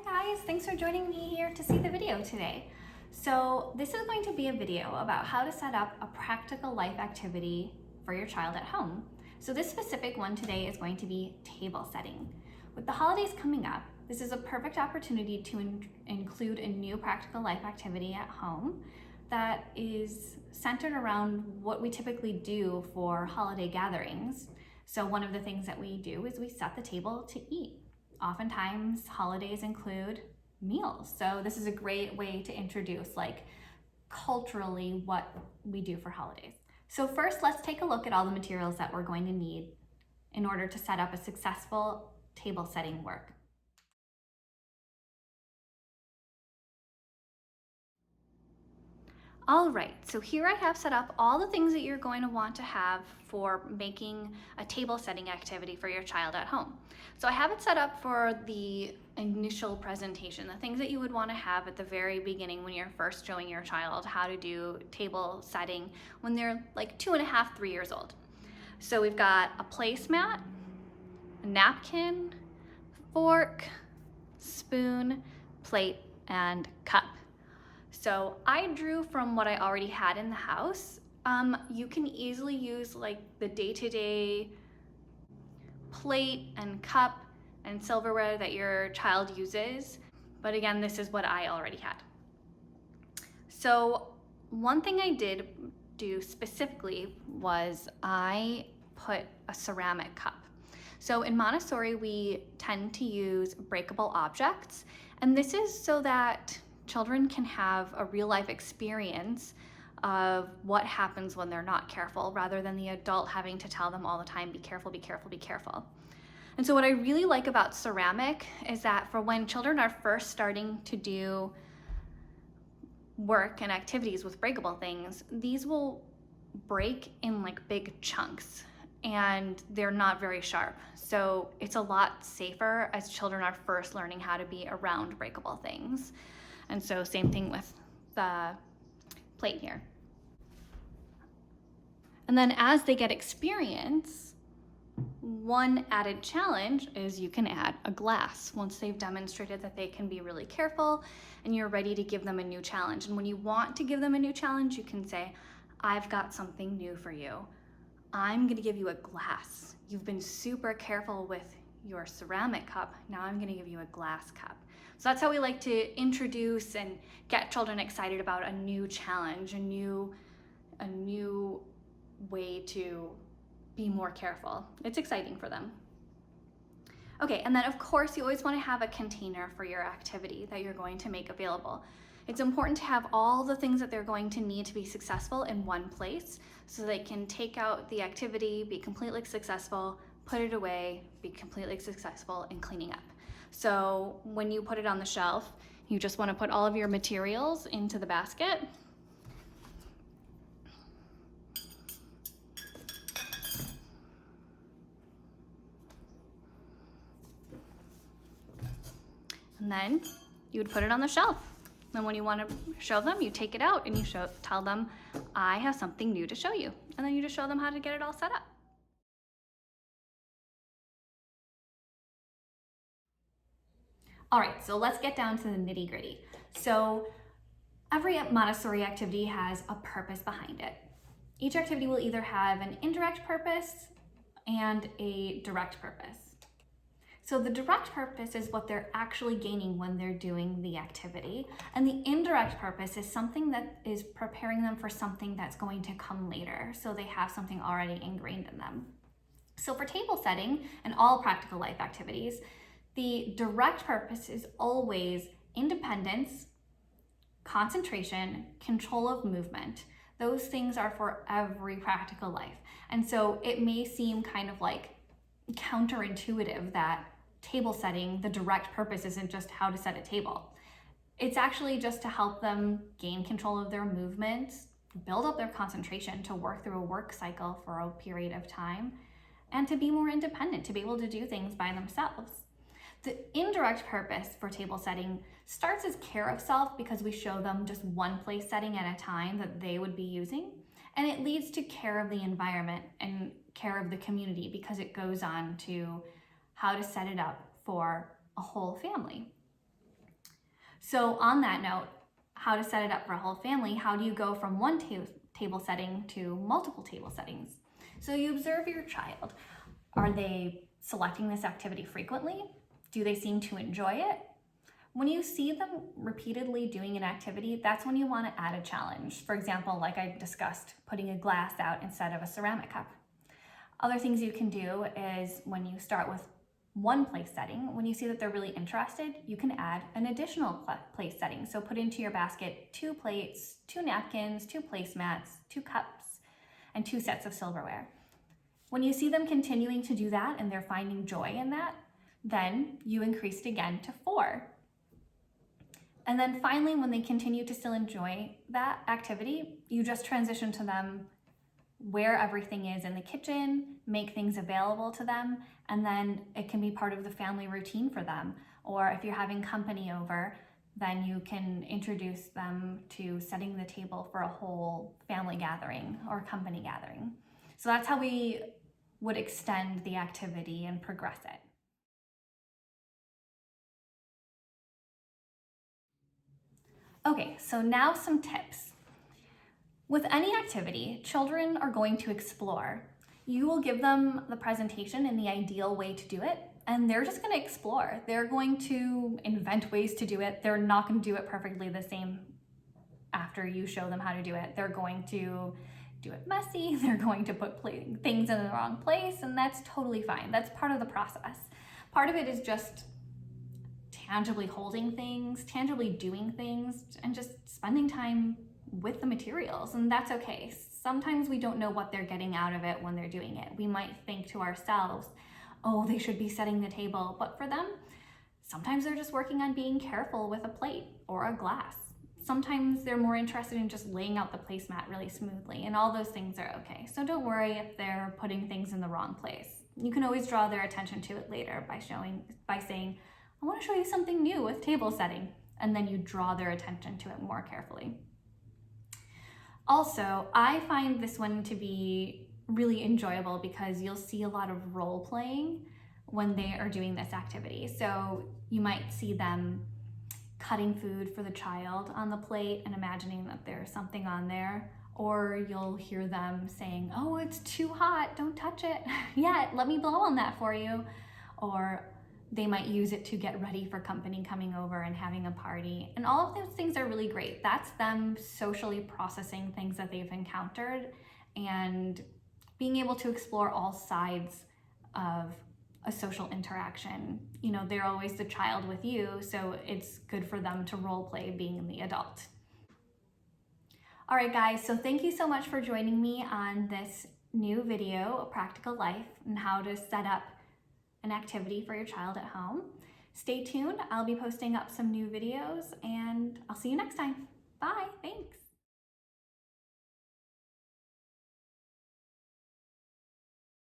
Hi guys, thanks for joining me here to see the video today. So this is going to be a video about how to set up a practical life activity for your child at home. So this specific one today is going to be table setting. With the holidays coming up, this is a perfect opportunity to include a new practical life activity at home that is centered around what we typically do for holiday gatherings. So one of the things that we do is we set the table to eat. Oftentimes holidays include meals. So this is a great way to introduce culturally what we do for holidays. So first, let's take a look at all the materials that we're going to need in order to set up a successful table setting work. All right, so here I have set up all the things that you're going to want to have for making a table setting activity for your child at home. So I have it set up for the initial presentation, the things that you would want to have at the very beginning when you're first showing your child how to do table setting when they're like 2.5, 3 years old. So we've got a placemat, a napkin, fork, spoon, plate, and cup. So I drew from what I already had in the house. You can easily use like the day-to-day plate and cup and silverware that your child uses. But again, this is what I already had. So one thing I did do specifically was I put a ceramic cup. So in Montessori, we tend to use breakable objects, and this is so that children can have a real life experience of what happens when they're not careful, rather than the adult having to tell them all the time, be careful, be careful, be careful. And so what I really like about ceramic is that for when children are first starting to do work and activities with breakable things, these will break in like big chunks and they're not very sharp. So it's a lot safer as children are first learning how to be around breakable things. And so same thing with the plate here. And then as they get experience, one added challenge is you can add a glass once they've demonstrated that they can be really careful and you're ready to give them a new challenge. And when you want to give them a new challenge, you can say, I've got something new for you. I'm gonna give you a glass. You've been super careful with your ceramic cup. Now I'm gonna give you a glass cup. So that's how we like to introduce and get children excited about a new challenge, a new way to be more careful. It's exciting for them. Okay, and then of course you always want to have a container for your activity that you're going to make available. It's important to have all the things that they're going to need to be successful in one place so they can take out the activity, be completely successful, put it away, be completely successful in cleaning up. So when you put it on the shelf, you just want to put all of your materials into the basket. And then you would put it on the shelf. Then when you want to show them, you take it out and you tell them, I have something new to show you. And then you just show them how to get it all set up. All right, so let's get down to the nitty gritty. So every Montessori activity has a purpose behind it. Each activity will either have an indirect purpose and a direct purpose. So the direct purpose is what they're actually gaining when they're doing the activity. And the indirect purpose is something that is preparing them for something that's going to come later. So they have something already ingrained in them. So for table setting and all practical life activities, the direct purpose is always independence, concentration, control of movement. Those things are for every practical life. And so it may seem kind of like counterintuitive that table setting, the direct purpose isn't just how to set a table. It's actually just to help them gain control of their movements, build up their concentration to work through a work cycle for a period of time, and to be more independent, to be able to do things by themselves. The indirect purpose for table setting starts as care of self because we show them just one place setting at a time that they would be using, and it leads to care of the environment and care of the community because it goes on to how to set it up for a whole family. So on that note, how to set it up for a whole family, how do you go from one table setting to multiple table settings? So you observe your child. Are they selecting this activity frequently? Do they seem to enjoy it? When you see them repeatedly doing an activity, that's when you want to add a challenge. For example, like I discussed, putting a glass out instead of a ceramic cup. Other things you can do is when you start with one place setting, when you see that they're really interested, you can add an additional place setting. So put into your basket 2 plates, 2 napkins, 2 placemats, 2 cups, and 2 sets of silverware. When you see them continuing to do that and they're finding joy in that, then you increase it again to 4. And then finally, when they continue to still enjoy that activity, you just transition to them where everything is in the kitchen, make things available to them, and then it can be part of the family routine for them. Or if you're having company over, then you can introduce them to setting the table for a whole family gathering or company gathering. So that's how we would extend the activity and progress it. Okay, so now some tips. With any activity, children are going to explore. You will give them the presentation in the ideal way to do it, and they're just going to explore. They're going to invent ways to do it. They're not going to do it perfectly the same after you show them how to do it. They're going to do it messy. They're going to put things in the wrong place, and that's totally fine. That's part of the process. Part of it is just tangibly holding things, tangibly doing things, and just spending time with the materials, and that's okay. Sometimes we don't know what they're getting out of it when they're doing it. We might think to ourselves, oh, they should be setting the table, but for them, sometimes they're just working on being careful with a plate or a glass. Sometimes they're more interested in just laying out the placemat really smoothly, and all those things are okay. So don't worry if they're putting things in the wrong place. You can always draw their attention to it later by saying, I want to show you something new with table setting, and then you draw their attention to it more carefully. Also, I find this one to be really enjoyable because you'll see a lot of role playing when they are doing this activity. So you might see them cutting food for the child on the plate and imagining that there's something on there, or you'll hear them saying, oh, it's too hot, don't touch it yet, let me blow on that for you. Or they might use it to get ready for company coming over and having a party. And all of those things are really great. That's them socially processing things that they've encountered and being able to explore all sides of a social interaction. You know, they're always the child with you, so it's good for them to role play being the adult. All right, guys, so thank you so much for joining me on this new video, Practical Life, and how to set up an activity for your child at home. Stay tuned. I'll be posting up some new videos, and I'll see you next time. Bye. Thanks.